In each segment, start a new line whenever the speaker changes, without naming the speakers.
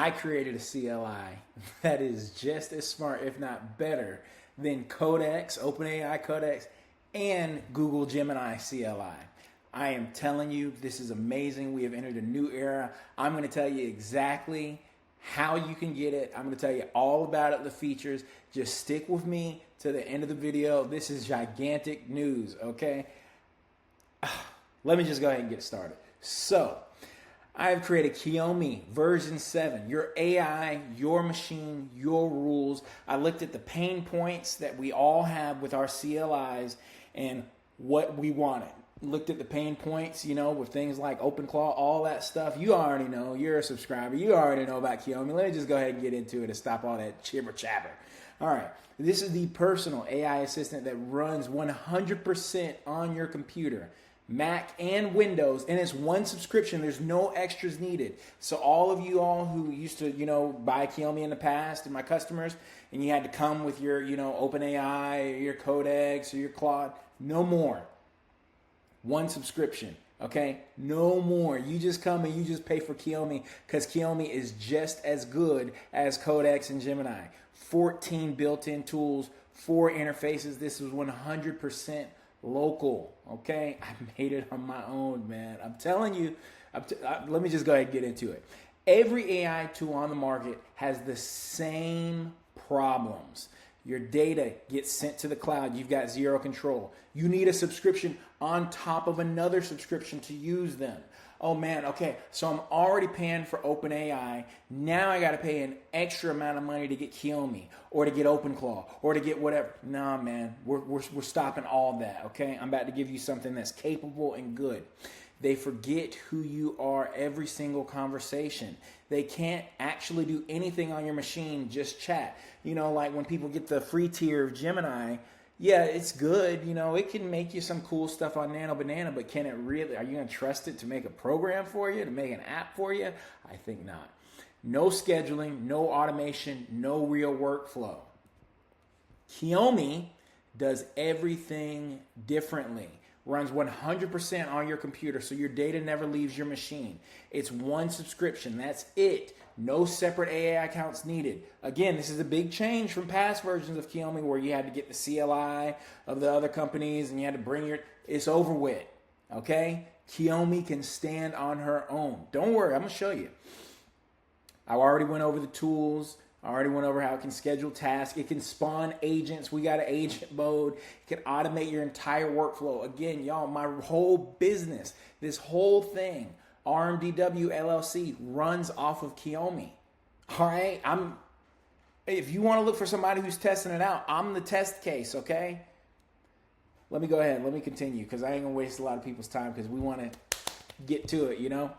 I created a CLI that is just as smart, if not better, than Codex, OpenAI Codex, and Google Gemini CLI. I am telling you, this is amazing. We have entered a new era. I'm going to tell you exactly how you can get it. I'm going to tell you all about it, the features. Just stick with me to the end of the video. This is gigantic news, okay? Let me just go ahead and get started. So, I have created Kiyomi version 7, your AI, your machine, your rules. I looked at the pain points that we all have with our CLIs and what we wanted. Looked at the pain points, you know, with things like OpenClaw, all that stuff. You already know. You're a subscriber. You already know about Kiyomi. Let me just go ahead and get into it and stop all that chibber chabber. All right. This is the personal AI assistant that runs 100% on your computer, Mac and Windows, and it's one subscription. There's no extras needed. So all of you all who used to, you know, buy Kiyomi in the past and my customers, and you had to come with your, you know, OpenAI or your Codex or your Claude, no more. One subscription, okay? No more. You just come and you just pay for Kiyomi because Kiyomi is just as good as Codex and Gemini. 14 built-in tools, 4 interfaces. This is 100% local, okay? I made it on my own, man. I'm telling you. Let me just go ahead and get into it. Every AI tool on the market has the same problems. Your data gets sent to the cloud. You've got zero control. You need a subscription on top of another subscription to use them. Oh man, okay, so I'm already paying for OpenAI. Now I got to pay an extra amount of money to get Kiyomi or to get OpenClaw or to get whatever. Nah, man, we're stopping all that, okay? I'm about to give you something that's capable and good. They forget who you are every single conversation. They can't actually do anything on your machine, just chat. You know, like when people get the free tier of Gemini, yeah, it's good. You know, it can make you some cool stuff on Nano Banana, but can it really, are you going to trust it to make a program for you, to make an app for you? I think not. No scheduling, no automation, no real workflow. Kiyomi does everything differently. Runs 100% on your computer, so your data never leaves your machine. It's one subscription. That's it. No separate AI accounts needed. Again, this is a big change from past versions of Kiyomi where you had to get the CLI of the other companies and you had to bring your... It's over with, okay? Kiyomi can stand on her own. Don't worry, I'm going to show you. I already went over the tools. I already went over how it can schedule tasks. It can spawn agents. We got an agent mode. It can automate your entire workflow. Again, y'all, my whole business, this whole thing, RMDW LLC, runs off of Kiyomi. All right? If you want to look for somebody who's testing it out, I'm the test case, okay? Let me go ahead. Let me continue because I ain't going to waste a lot of people's time because we want to get to it, you know?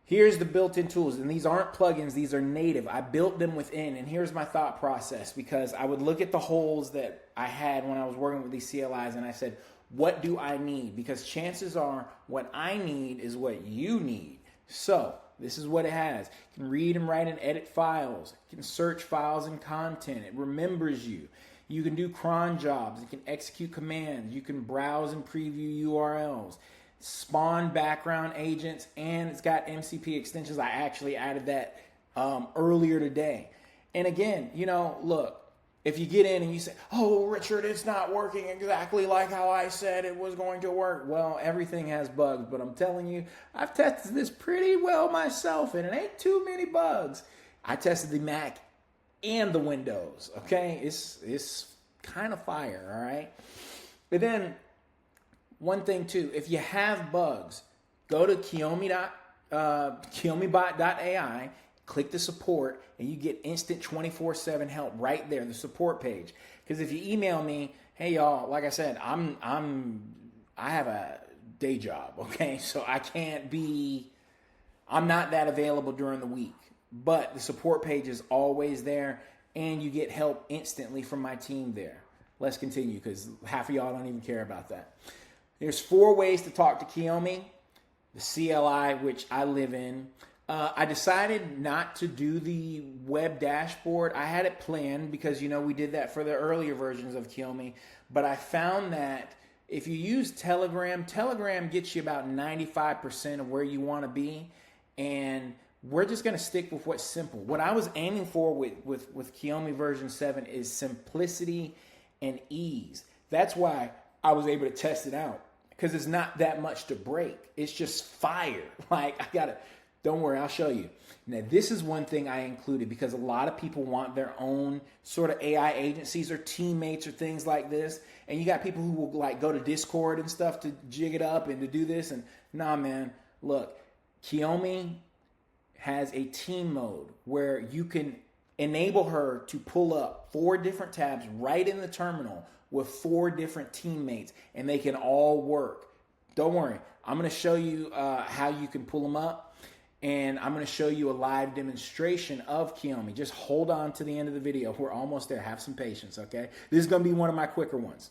Here's the built-in tools, and these aren't plugins, these are native. I built them within, and here's my thought process, because I would look at the holes that I had when I was working with these CLIs, and I said, what do I need? Because chances are what I need is what you need. So this is what it has. You can read and write and edit files. You can search files and content. It remembers you. You can do cron jobs. You can execute commands. You can browse and preview URLs. Spawn background agents, and it's got MCP extensions. I actually added that earlier today. And again, you know, look, if you get in and you say, oh, Richard, it's not working exactly like how I said it was going to work. Well, everything has bugs, but I'm telling you, I've tested this pretty well myself, and it ain't too many bugs. I tested the Mac and the Windows, okay? It's kind of fire, all right? But then, one thing too, if you have bugs, go to kiyomibot.ai, click the support, and you get instant 24/7 help right there, the support page. Because if you email me, hey y'all, like I said, I have a day job, okay? So I'm not that available during the week. But the support page is always there, and you get help instantly from my team there. Let's continue, because half of y'all don't even care about that. There's 4 ways to talk to Kiyomi, the CLI, which I live in. I decided not to do the web dashboard. I had it planned because, you know, we did that for the earlier versions of Kiyomi. But I found that if you use Telegram, Telegram gets you about 95% of where you want to be. And we're just going to stick with what's simple. What I was aiming for with Kiyomi version 7 is simplicity and ease. That's why I was able to test it out, because it's not that much to break. It's just fire. Like, don't worry, I'll show you. Now, this is one thing I included because a lot of people want their own sort of AI agencies or teammates or things like this. And you got people who will like go to Discord and stuff to jig it up and to do this. And nah, man, look, Kiyomi has a team mode where you can enable her to pull up 4 different tabs right in the terminal with 4 different teammates, and they can all work. Don't worry, I'm going to show you how you can pull them up, and I'm going to show you a live demonstration of Kiyomi. Just hold on to the end of the video. We're almost there. Have some patience, okay? This is going to be one of my quicker ones.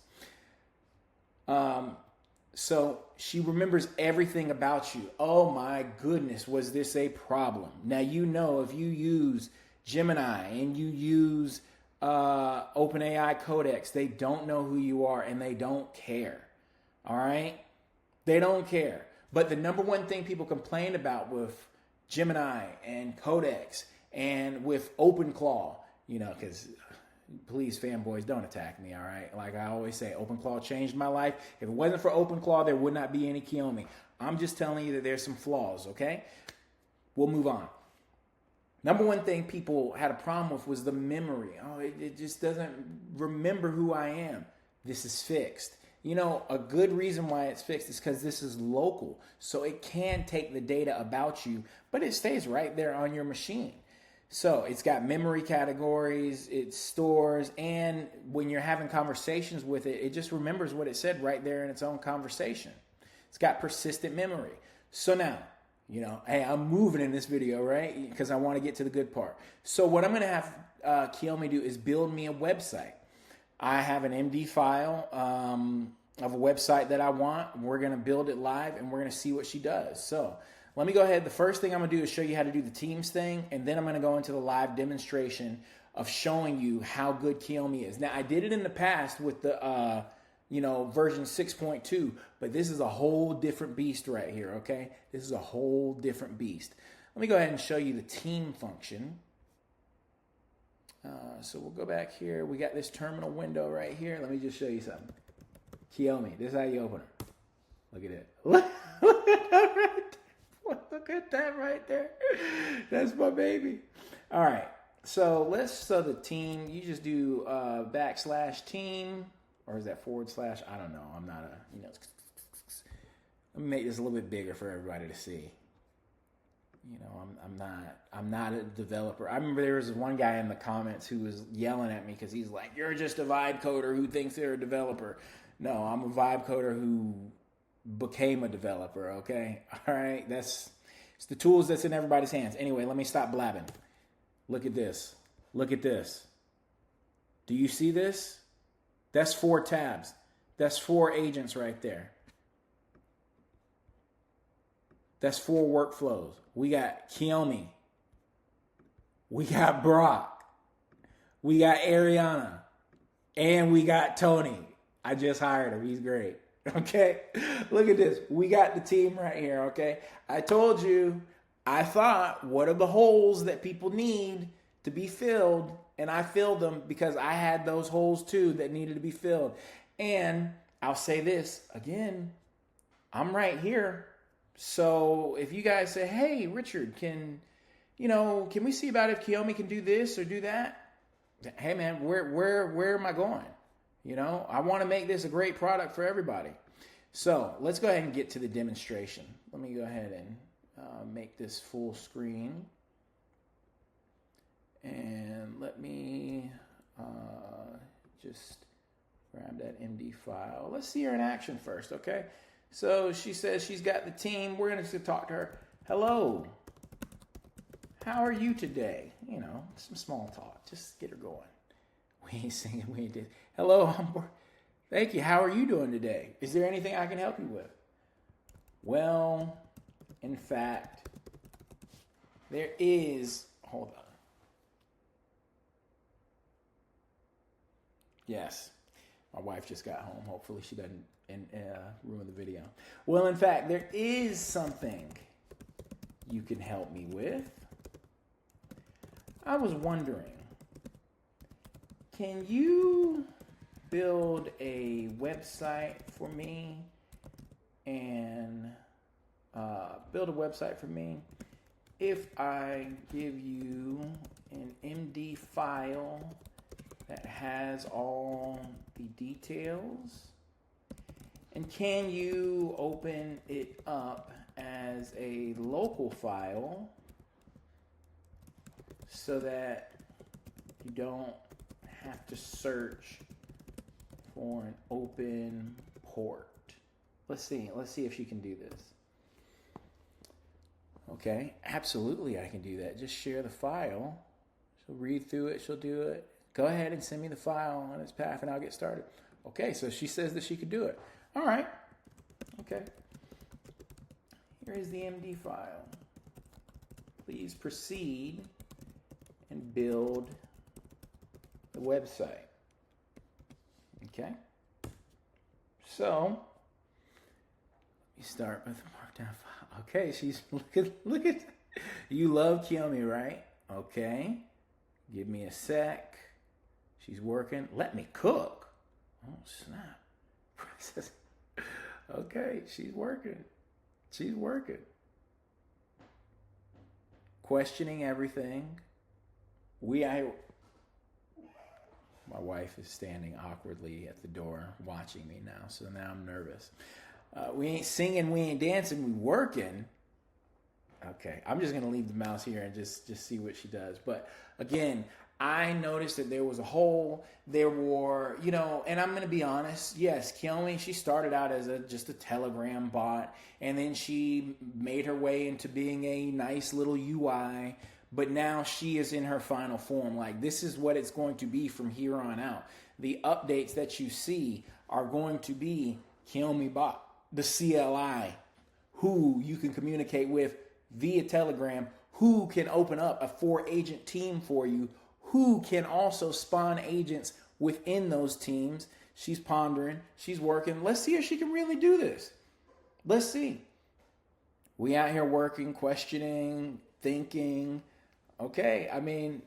So she remembers everything about you. Oh my goodness, was this a problem? Now, you know, if you use Gemini and you use OpenAI Codex, they don't know who you are and they don't care. All right? They don't care. But the number one thing people complain about with Gemini and Codex and with OpenClaw, you know, because please, fanboys, don't attack me, all right? Like I always say, OpenClaw changed my life. If it wasn't for OpenClaw, there would not be any Kiyomi. I'm just telling you that there's some flaws, okay? We'll move on. Number one thing people had a problem with was the memory. Oh, it just doesn't remember who I am. This is fixed. You know, a good reason why it's fixed is because this is local. So it can take the data about you, but it stays right there on your machine. So it's got memory categories, it stores, and when you're having conversations with it, it just remembers what it said right there in its own conversation. It's got persistent memory. So now, you know, hey, I'm moving in this video, right? Because I want to get to the good part. So what I'm going to have Kiyomi do is build me a website. I have an MD file of a website that I want. We're going to build it live, and we're going to see what she does. So let me go ahead. The first thing I'm going to do is show you how to do the Teams thing, and then I'm going to go into the live demonstration of showing you how good Kiyomi is. Now, I did it in the past with the version 6.2, but this is a whole different beast right here, okay? This is a whole different beast. Let me go ahead and show you the team function. So we'll go back here. We got this terminal window right here. Let me just show you something. Kiyomi, this is how you open it. Look at it. Look at that right there. That's my baby. All right. So the team, you just do /team, or is that /? I don't know. I'm not let me make this a little bit bigger for everybody to see. You know, I'm not a developer. I remember there was one guy in the comments who was yelling at me because he's like, "You're just a vibe coder who thinks they're a developer." No, I'm a vibe coder who became a developer, okay? All right, it's the tools that's in everybody's hands. Anyway, let me stop blabbing. Look at this. Look at this. Do you see this? That's 4 tabs. That's 4 agents right there. That's 4 workflows. We got Kiyomi. We got Brock. We got Ariana. And we got Tony. I just hired him. He's great. Okay? Look at this. We got the team right here, okay? I told you, I thought, what are the holes that people need to be filled? And I filled them because I had those holes too that needed to be filled. And I'll say this again, I'm right here. So if you guys say, "Hey, Richard, can we see about if Kiyomi can do this or do that?" Hey man, where am I going? You know, I want to make this a great product for everybody. So let's go ahead and get to the demonstration. Let me go ahead and make this full screen. And let me just grab that MD file. Let's see her in action first, okay? So she says she's got the team. We're going to talk to her. Hello. How are you today? You know, some small talk. Just get her going. We ain't singing. We ain't did. Hello. Thank you. How are you doing today? Is there anything I can help you with? Well, in fact, there is. Hold on. Yes. My wife just got home. Hopefully she doesn't ruin the video. Well, in fact, there is something you can help me with. I was wondering, can you build a website for me and if I give you an MD file that has all the details? And can you open it up as a local file so that you don't have to search for an open port? Let's see if she can do this. Okay, absolutely I can do that. Just share the file. She'll read through it, she'll do it. Go ahead and send me the file on its path and I'll get started. Okay, so she says that she could do it. All right, okay. Here is the MD file. Please proceed and build the website. Okay, so you start with the markdown file. Okay, she's look at you love Kiyomi, right? Okay, give me a sec. She's working. Let me cook. Oh snap! Okay, she's working. She's working. Questioning everything. My wife is standing awkwardly at the door watching me now, so now I'm nervous. We ain't singing, we ain't dancing, we working. Okay, I'm just going to leave the mouse here and just see what she does. But again, I noticed that there was a hole. There were, and I'm going to be honest. Yes, Kiyomi, she started out as just a Telegram bot, and then she made her way into being a nice little UI. But now she is in her final form. Like, this is what it's going to be from here on out. The updates that you see are going to be Kiyomi Bot, the CLI, who you can communicate with via Telegram, who can open up a 4-agent team for you, who can also spawn agents within those teams. She's pondering, she's working. Let's see if she can really do this. Let's see. We out here working, questioning, thinking. Okay, I mean,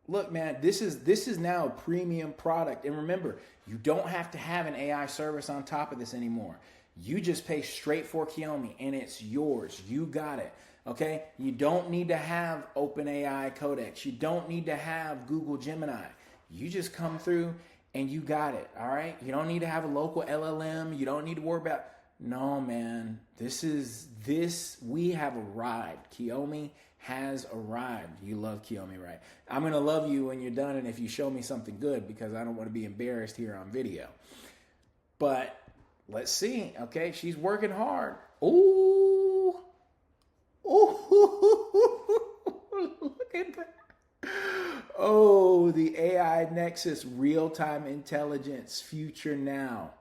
look, man, this is now a premium product. And remember, you don't have to have an AI service on top of this anymore. You just pay straight for Kiyomi and it's yours. You got it. Okay? You don't need to have OpenAI Codex. You don't need to have Google Gemini. You just come through and you got it. All right? You don't need to have a local LLM. You don't need to worry about, no, man, we have arrived. Kiyomi has arrived. You love Kiyomi, right? I'm going to love you when you're done and if you show me something good because I don't want to be embarrassed here on video. But let's see. Okay, she's working hard. Ooh. Look at that. Oh, the AI Nexus real-time intelligence future now.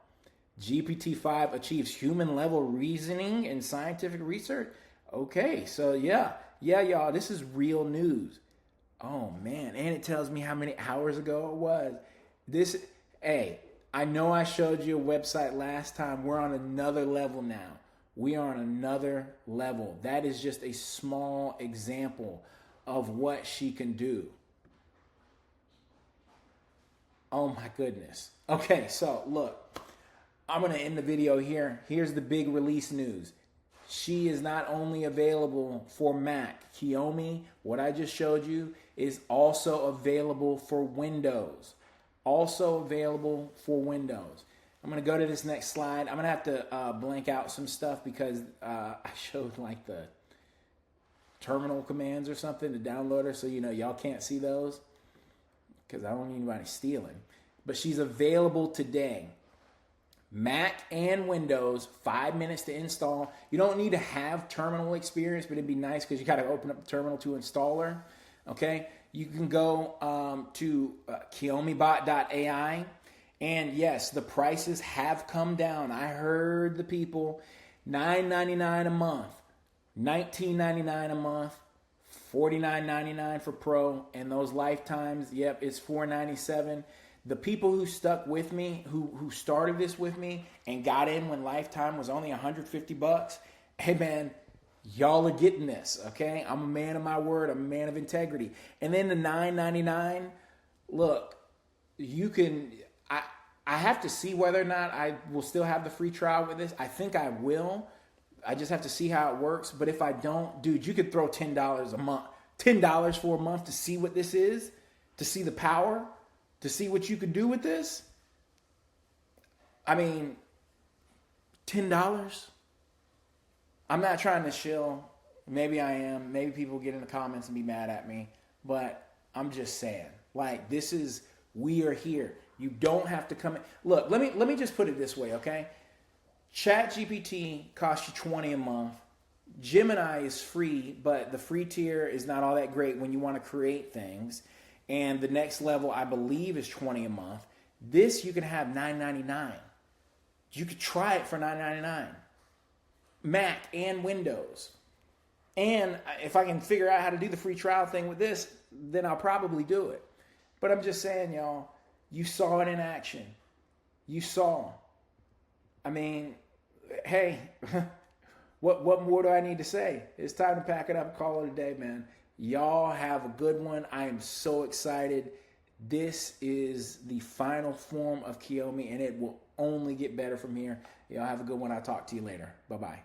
GPT-5 achieves human-level reasoning in scientific research. Okay, so yeah, y'all, this is real news. Oh, man, and it tells me how many hours ago it was. Hey, I know I showed you a website last time. We're on another level now. We are on another level. That is just a small example of what she can do. Oh, my goodness. Okay, so look. I'm going to end the video here. Here's the big release news. She is not only available for Mac. Kiyomi, what I just showed you, is also available for Windows. Also available for Windows. I'm going to go to this next slide. I'm going to have to blank out some stuff because I showed like the terminal commands or something to download her. So, y'all can't see those because I don't need anybody stealing. But she's available today. Mac and Windows, 5 minutes to install. You don't need to have terminal experience, but it'd be nice because you got to open up the terminal to install her. Okay, you can go to kiyomibot.ai. And yes, the prices have come down. I heard the people, $9.99 a month, $19.99 a month, $49.99 for Pro, and those lifetimes, yep, it's $4.97. The people who stuck with me, who started this with me and got in when lifetime was only $150, hey man, Y'all are getting this, okay? I'm a man of my word. I'm a man of integrity. And then the $9.99, look, you can, I have to see whether or not I will still have the free trial with this. I think I will. I just have to see how it works. But if I don't, dude, you could throw $10 a month, $10 for a month to see what this is, to see the power, to see what you can do with this. I mean, $10. I'm not trying to shill. Maybe I am. Maybe people get in the comments and be mad at me. But I'm just saying, like, this is, we are here. You don't have to come in. Look, let me just put it this way, okay? ChatGPT costs you $20 a month. Gemini is free, but the free tier is not all that great when you want to create things. And the next level, I believe, is $20 a month. This you can have $9.99. You could try it for $9.99. Mac and Windows. And if I can figure out how to do the free trial thing with this, then I'll probably do it. But I'm just saying, y'all, you saw it in action. You saw. I mean, hey, what more do I need to say? It's time to pack it up and call it a day, man. Y'all have a good one. I am so excited. This is the final form of Kiyomi, and it will only get better from here. Y'all have a good one. I'll talk to you later. Bye-bye.